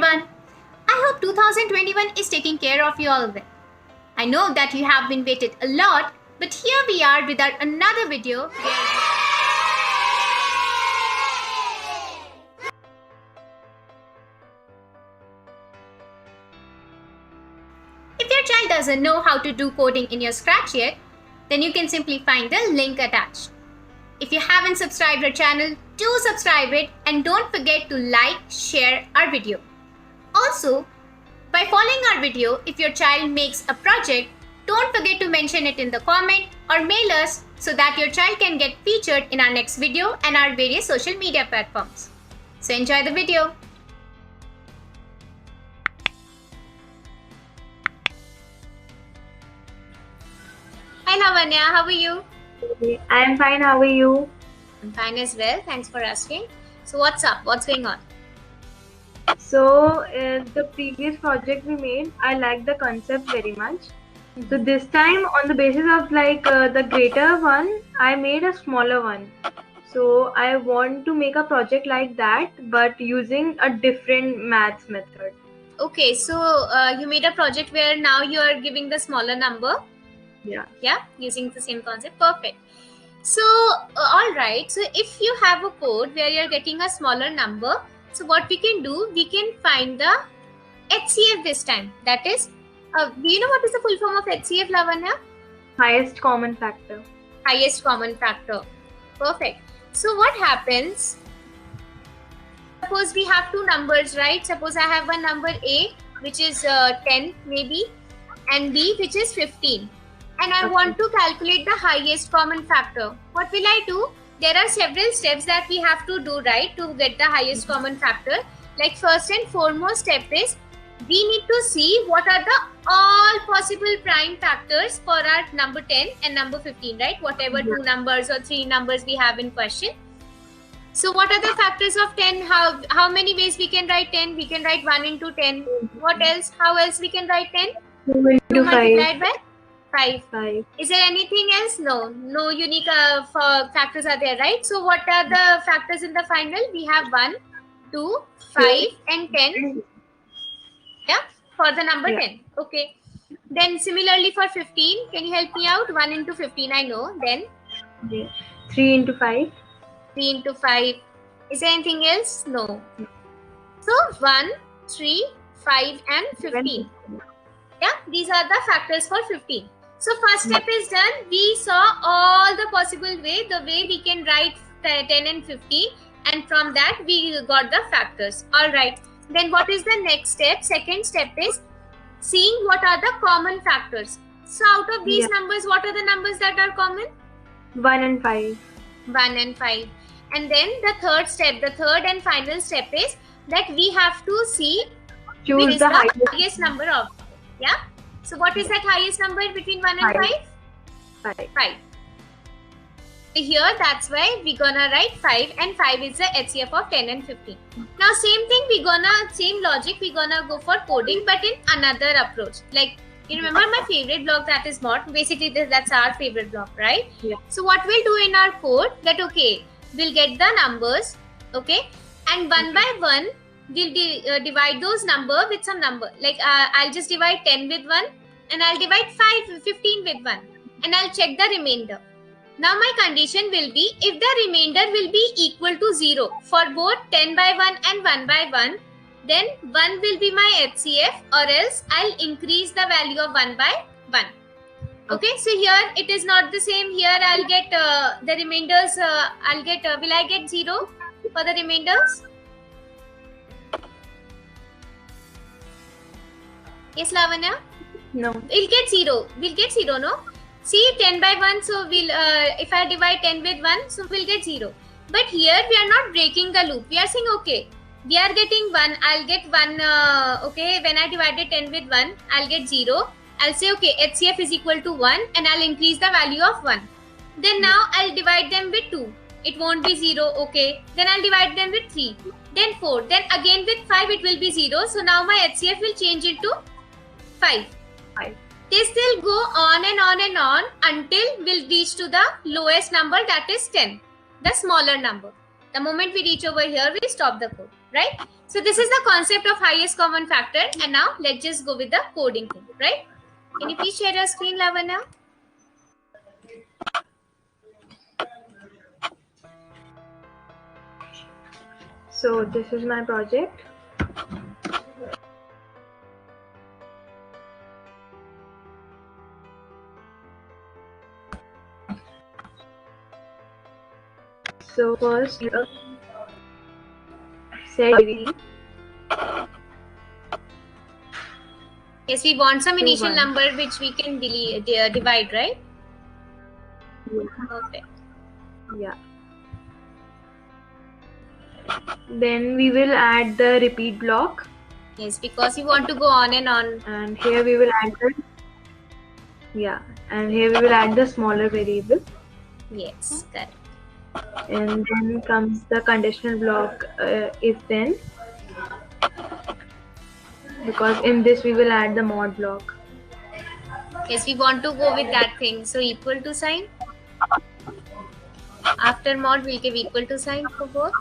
everyone. I hope 2021 is taking care of you all well. I know that you have been waited a lot, but here we are with our another video. If your child doesn't know how to do coding in your Scratch yet, then you can simply find the link attached. If you haven't subscribed our channel, do subscribe it and don't forget to like, share our video. Also, by following our video, if your child makes a project, don't forget to mention it in the comment or mail us so that your child can get featured in our next video and our various social media platforms. So enjoy the video. Hi Lavanya, how are you? I am fine. How are you? I'm fine as well. Thanks for asking. So what's up? What's going on? So, the previous project we made, I liked the concept very much. So this time, on the basis of the greater one, I made a smaller one. So I want to make a project like that, but using a different maths method. Okay, so you made a project where now you are giving the smaller number. Yeah, using the same concept. Perfect. So all right, so if you have a code where you're getting a smaller number, so what we can do, we can find the HCF this time. That is, do you know what is the full form of HCF, Lavanya? Highest common factor. Highest common factor. Perfect. So what happens, suppose we have two numbers, right? Suppose I have one number A, which is 10 maybe, and B, which is 15. And I want to calculate the highest common factor. What will I do? There are several steps that we have to do, right, to get the highest common factor. Like first and foremost step is, we need to see what are the all possible prime factors for our number 10 and number 15, right? Whatever two numbers or three numbers we have in question. So what are the factors of 10? How many ways we can write 10? We can write 1 into 10. What else? How else we can write 10? 2 into 5. Multiplied by 5. Is there anything else? No unique factors are there, right? So what are the factors in the final? We have 1, 2, 5 and 10. Yeah, for the number 10. Okay. Then similarly for 15, can you help me out? 1 into 15, I know. Then 3 into 5. 3 into 5. Is there anything else? No. So 1, 3, 5 and 15. Yeah, these are the factors for 15. So first step is done. We saw all the possible the way we can write 10 and 15, and from that we got the factors. All right. Then what is the next step? Second step is seeing what are the common factors. So out of these numbers, what are the numbers that are common? 1 and 5. 1 and 5. And then the third step, the third and final step is that we have to see Choose the highest number of. Yeah. So what is that highest number between 1 and 5? 5. Here, that's why we're gonna write 5, and 5 is the HCF of 10 and 15. Now same thing, same logic, we're gonna go for coding, but in another approach. Like, you remember my favorite block, that is mod. Basically that's our favorite block, right? Yeah. So what we'll do in our code, that okay, we'll get the numbers, okay, and one by one we'll divide those number with some number. Like I'll just divide 10 with 1, and I'll divide 15 with 1, and I'll check the remainder. Now my condition will be, if the remainder will be equal to 0 for both 10 by 1 and 1 by 1, then 1 will be my HCF, or else I'll increase the value of 1 by 1. Okay, so here it is not the same. Here I'll get the remainders, will I get 0 for the remainders? Yes, Lavanya? No. We'll get 0. We'll get 0, no? See, 10 by 1, so we'll, if I divide 10 with 1, so we'll get 0. But here we are not breaking the loop. We are saying, okay, we are getting 1, I'll get 1, okay, when I divided 10 with 1, I'll get 0. I'll say, okay, HCF is equal to 1, and I'll increase the value of 1. Then now I'll divide them with 2. It won't be 0, okay. Then I'll divide them with 3. Then 4. Then again with 5, it will be 0. So now my HCF will change into 5. This will go on and on and on until we'll reach to the lowest number, that is 10, the smaller number. The moment we reach over here, we stop the code. right? So this is the concept of highest common factor. And now let's just go with the coding thing, right? Can you please share your screen, Lavanya? So this is my project. So first, set Yes, we want some initial 1. number which we can divide, right? Yeah. Perfect. Yeah. Then we will add the repeat block. Yes, because you want to go on and on. And here we will add the and here we will add the smaller variable. Yes, correct. And then comes the conditional block if then, because in this we will add the mod block. Yes, we want to go with that thing. So equal to sign. After mod, we'll give equal to sign for both.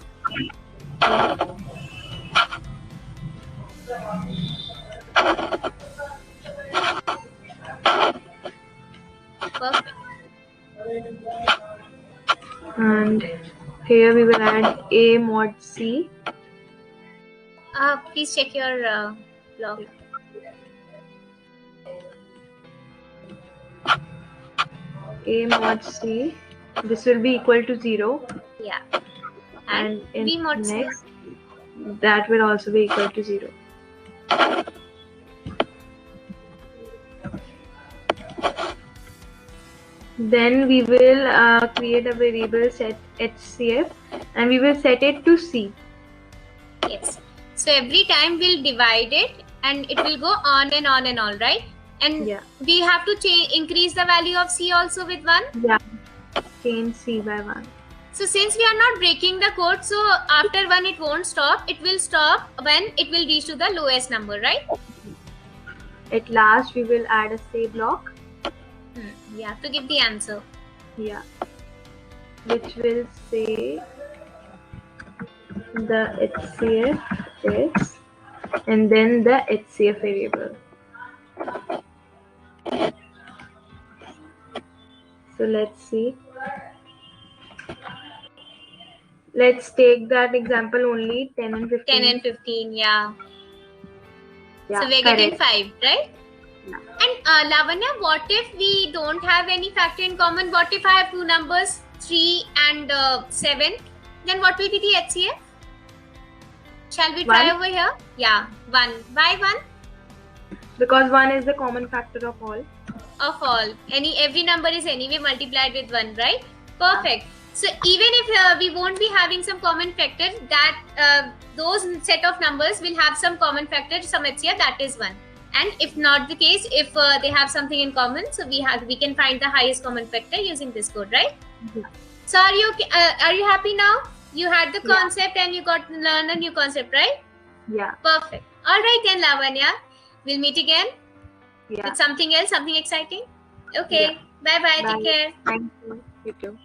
Perfect. And here we will add a mod c. Please check your block. A mod c. This will be equal to 0. Yeah. And in B mod c. next, that will also be equal to 0. Then we will create a variable set HCF and we will set it to C. Yes. So every time we'll divide it and it will go on and on and on, right? And we have to increase the value of C also with 1? Yeah. Change C by 1. So since we are not breaking the code, so after 1 it won't stop. It will stop when it will reach to the lowest number, right? At last we will add a say block. We have to give the answer. Yeah. Which will say the HCF is and then the HCF variable. So let's see. Let's take that example only 10 and 15. 10 and 15, yeah. Yeah, so we're getting 5, right? Yeah. And Lavanya, what if we don't have any factor in common? What if I have two numbers, 3 and 7? Then what will be the HCF? Shall we try 1. over here? Yeah, 1. Why 1? Because 1 is the common factor of all. Of all. Every number is anyway multiplied with 1, right? Perfect. So even if we won't be having some common factor, that those set of numbers will have some common factor, some HCF, that is 1. And if not the case, if they have something in common, so we can find the highest common factor using this code, right? Yeah. So are you happy now? You had the concept and you got to learn a new concept, right? Yeah. Perfect. All right then, Lavanya. We'll meet again with something else, something exciting. Okay. Yeah. Bye-bye. Take care. Thank you. You too.